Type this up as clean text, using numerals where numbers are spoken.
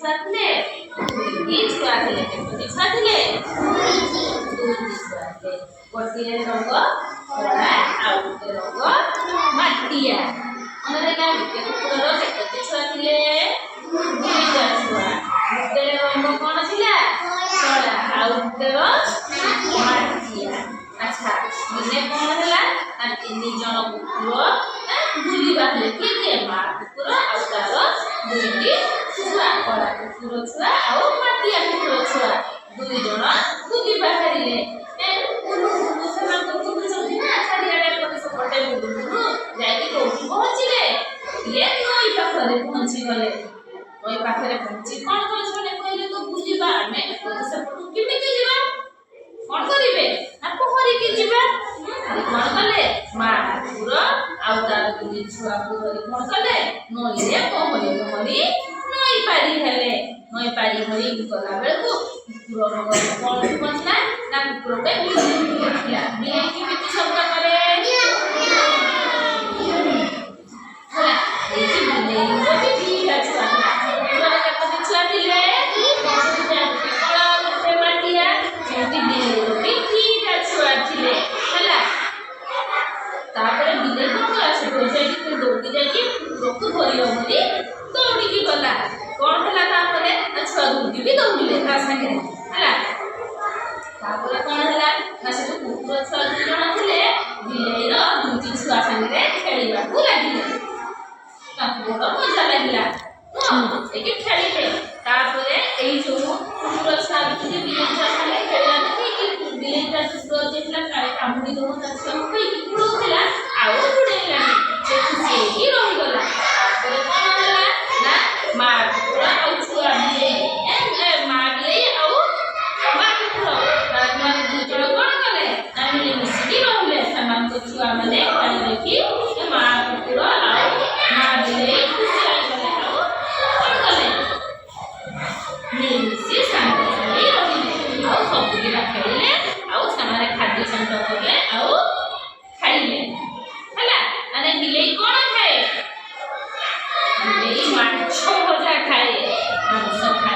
ଛୁଆ ଥିଲେ? ଦୁଇଟି ଛୁଆ ଥିଲେ। କେତୋଟି ଛୁଆ ଥିଲେ? ଦୁଇଟି ଛୁଆ ଥିଲେ। ଗୋଟିଏ ରଙ୍ଗ କଳା ଆଉ ଗୋଟେ ରଙ୍ଗ ମାଟିଆ। ମନେ ରହିଲା? ଗୋଟେ କୁକୁରର କେତୋଟି ଛୁଆ ଥିଲେ? ଦୁଇଟା ଛୁଆ। ଗୋଟେ ରଙ୍ଗ କଣ ଥିଲା? କଳା ଆଉ ଗୋଟେର ମାଟିଆ। ଆଚ୍ଛା, ଦିନେ କଣ ହେଲା ନା 3 ଜଣ କୁକୁର ବୁଲି ବାହାରିଲେ। କିଏ କିଏ? ମା କୁକୁର ଆଉ ତାର ଦୁଇଟି ଛୁଆ, କଳା କୁକୁର ଛୁଆ ଆଉ ମାଟିଆ କୁକୁର ଛୁଆ। 2 ଜଣ ବୁଲି ବାହାରିଲେ। ସେମାନଙ୍କ ବୁଲୁଛନ୍ତି ନା ଚାରିଆଡେ ଏପଟେ ସେପଟେ ବୁଲୁ ଯାଇକି କୋଉଠି ପହଞ୍ଚିଲେ? ଇଏ ନଈ ପାଖରେ ପହଞ୍ଚିଗଲେ। ନଈ ପାଖରେ ପହଞ୍ଚି କଣ କଲେ ସେମାନେ? କହିଲେ ତ ବୁଲିବା, ଆମେ ଏପଟୁ ସେପଟୁ କେମିତି ଯିବା? କଣ କରିବେ? ନା ପହଁରିକି ଯିବା। କଣ କଲେ? ମା କୁକୁର ଆଉ ତାର 2 ଛୁଆକୁ ଧରି କଣ କଲେ? ନଈରେ ପହଁରି ପହଁରି ନଈ ପାରି ହେଲେ। ନଈ ପାରି ହୋଇ ଗଲା ବେଳକୁ କୁକୁର କଣ ପହଞ୍ଚିଲା ନା କୁକୁରଟେ ବିଲେଇ ଦେଖିଲା। ବିଲେଇ କେମିତି ଶବ୍ଦ କରେ? ହେଲା, ଏଇଠି ବିଲେଇର ବି 2ଟା ଛୁଆ ଥିଲା। କୁକୁରର କେତୋଟି ଛୁଆ ଥିଲେ? 2ଟା। କଳା ଗୋଟେ ମାଟିଆ। ସେମିତି ବିଲେଇର ବି 2ଟା ଛୁଆ ଥିଲେ। ହେଲା, ତାପରେ ବିଲେଇ କଣ କଲା? ସେଇଠି ଦୌଡ଼ି ଯାଇକି କୁକୁରକୁ ଧରିବ ବୋଲି ଦୌଡ଼ିକି ଗଲା। କଣ ହେଲା ତାପରେ? ନା ଛୁଆ ଦୁଇଟି ବି ଦୌଡ଼ିଲେ ତା ସାଙ୍ଗରେ। ହେଲା, ତାପରେ କଣ ହେଲା ନା ସେ ଯୋଉ କୁକୁର ଛୁଆ 2 ଜଣ ଥିଲେ ବିଲେଇର 2ଟି ଛୁଆ ସାଙ୍ଗରେ ଖେଳିବାକୁ ଲାଗିଲେ। ତାଙ୍କୁ ବଡ଼ ମଜା ଲାଗିଲା। ଏଠି ଖେଳିଲେ। ତାପରେ ଏଇ ଯୋଉ କୁକୁର ଛୁଆ ବିଲେଇ ଛୁଆ ସାଙ୍ଗରେ ଖେଳିଲା ଦେଖିକି ବିଲେଇଟା କୁକୁର ଯାଇଥିଲା କାଳେ କାମୁଡ଼ି ଦବ ତା ଛୁଆକୁ କହିକି ବୁଡ଼ଉଥିଲା, ଆଉ ବୁଡ଼େଇଲାନି। ସେ ଖୁସି ହେଇକି ରହିଗଲା। ତାପରେ କଣ ହେଲା ନା ମା କୁକୁର ଆଉ ଛୁଆ ବିଲେଇ ମା ବିଲେଇ ଆଉ ମା କୁକୁର ମାନେ 2 ଜଣ କଣ କଲେ? ନା ମିଳିମିଶିକି ରହିଲେ। ସେମାନଙ୍କ ଛୁଆମାନେ ଖେଳି ଦେଖି ମା କୁକୁର ଆଉ ମା ବିଲେଇ ଖୁସି ହେଇଗଲେ। ଆଉ କଣ କଲେ? ମିଳିମିଶି ସାଙ୍ଗ ହୋଇ ରହିଲେ। ଆଉ ସବୁଦିନ ଖେଳିଲେ। ଆଉ ସେମାନେ ଖାଦ୍ୟ ସଂଗ୍ରହ କଲେ ଆଉ ଖାଇଲେ। ହେଲା, ମାନେ ବିଲେଇ କଣ ଖାଏ? ବିଲେଇ ମାଛ ଭଜା ଖାଏ, ମାଂସ ଖାଏ।